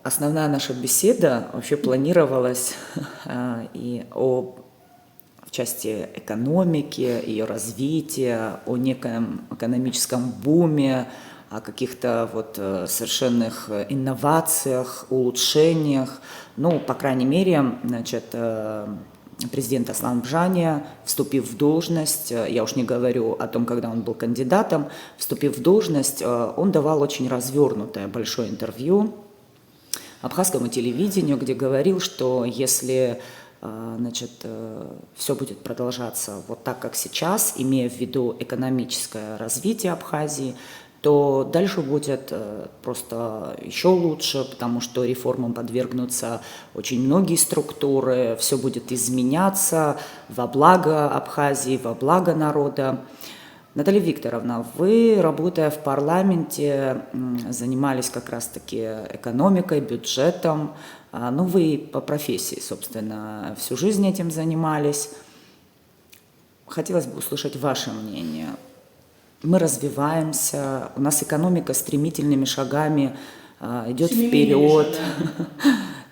основная наша беседа вообще планировалась в части экономики, ее развития, о неком экономическом буме, о каких-то совершенных инновациях, улучшениях. Ну, по крайней мере, президент Аслан Бжания, вступив в должность, я уж не говорю о том, когда он был кандидатом, вступив в должность, он давал очень развернутое большое интервью абхазскому телевидению, где говорил, что если все будет продолжаться вот так, как сейчас, имея в виду экономическое развитие Абхазии, то дальше будет просто еще лучше, потому что реформам подвергнутся очень многие структуры, все будет изменяться во благо Абхазии, во благо народа. Наталья Викторовна, вы, работая в парламенте, занимались как раз-таки экономикой, бюджетом. Ну, вы по профессии, собственно, всю жизнь этим занимались. Хотелось бы услышать ваше мнение. Мы развиваемся, у нас экономика стремительными шагами идет вперед.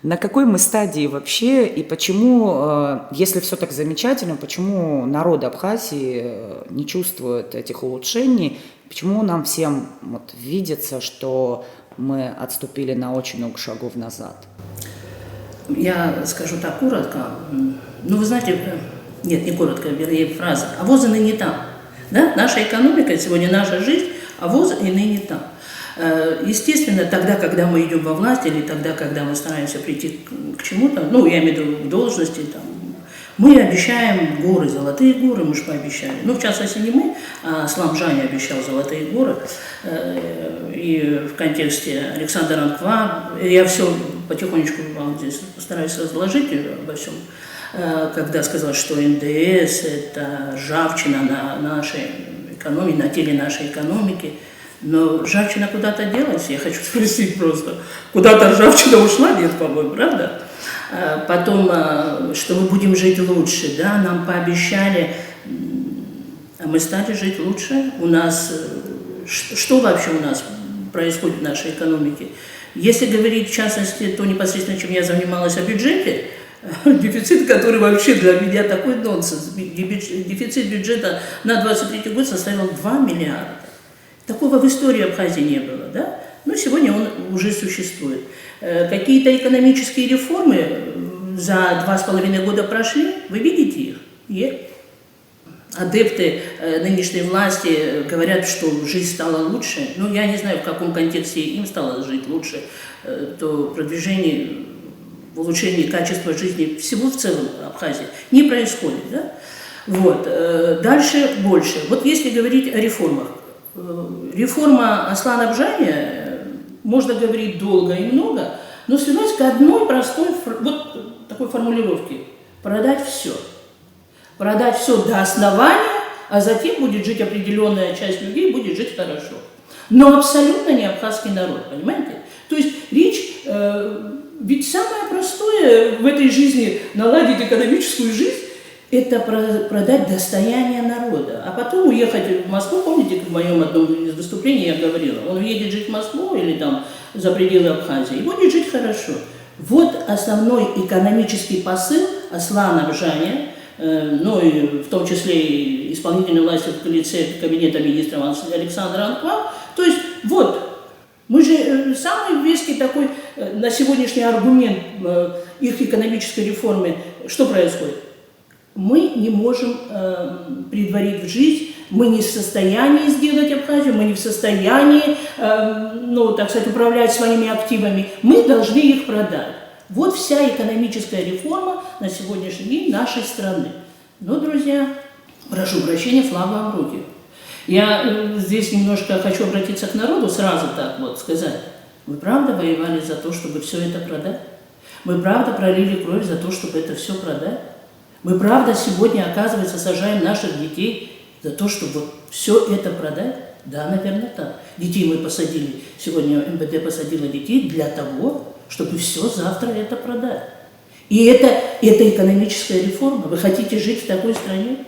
На какой мы стадии вообще и почему, если все так замечательно, почему народ Абхазии не чувствует этих улучшений, почему нам всем видится, что мы отступили на очень много шагов назад? Я скажу так коротко. Ну, вы знаете, нет, не коротко, вернее, фраза. А воз и ныне там. Да? Наша экономика, сегодня наша жизнь, а воз и ныне там. Естественно, тогда, когда мы идем во власть, или тогда, когда мы стараемся прийти к чему-то, ну, я имею в виду к должности, там, мы обещаем горы, золотые горы, мы же пообещали. Ну, в частности, не мы, а Аслан Бжания обещал золотые горы. И в контексте Александра Анква, я все потихонечку вам здесь постараюсь разложить обо всем, когда сказал, что НДС – это ржавчина на нашей экономике, на теле нашей экономики. Но ржавчина куда-то делась, я хочу спросить просто, куда-то ржавчина ушла, нет, по-моему, правда? Потом, что мы будем жить лучше, да, нам пообещали, а мы стали жить лучше. У нас, что вообще у нас происходит в нашей экономике? Если говорить, в частности, то непосредственно, чем я занималась, о бюджете, дефицит, который вообще для меня такой нонсенс, дефицит бюджета на 2023 год составил 2 миллиарда. Такого в истории Абхазии не было, да? Но сегодня он уже существует. Какие-то экономические реформы за 2,5 года прошли, вы видите их? Есть. Адепты нынешней власти говорят, что жизнь стала лучше. Ну, я не знаю, в каком контексте им стало жить лучше. То продвижение, улучшение качества жизни всего в целом Абхазии не происходит, да? Вот. Дальше больше. Вот если говорить о реформах. Реформа Аслана Бжания, можно говорить долго и много, но свелась к одной простой такой формулировке – продать все. Продать все до основания, а затем будет жить определенная часть людей, будет жить хорошо. Но абсолютно не абхазский народ, понимаете? То есть речь, ведь самое простое в этой жизни наладить экономическую жизнь, это продать достояние народа, а потом уехать в Москву. Помните, в моем одном из выступлений я говорила, он уедет жить в Москву или там за пределы Абхазии и будет жить хорошо. Вот основной экономический посыл Аслана Бжания, ну и в том числе и исполнительной власти в лице кабинета министров Александра Анква. То есть вот, мы же самый веский такой на сегодняшний аргумент их экономической реформы, что происходит? Мы не можем предварить в жизнь, мы не в состоянии сделать Абхазию, мы не в состоянии, ну, так сказать, управлять своими активами, мы должны их продать. Вот вся экономическая реформа на сегодняшний день нашей страны. Но, друзья, прошу прощения, флаг вам в руки. Я здесь немножко хочу обратиться к народу, сразу так вот сказать. Вы правда воевали за то, чтобы все это продать? Мы правда пролили кровь за то, чтобы это все продать? Мы правда сегодня, оказывается, сажаем наших детей за то, чтобы вот все это продать? Да, наверное, так. Детей мы посадили, сегодня МВД посадила детей для того, чтобы все завтра это продать. И это экономическая реформа. Вы хотите жить в такой стране?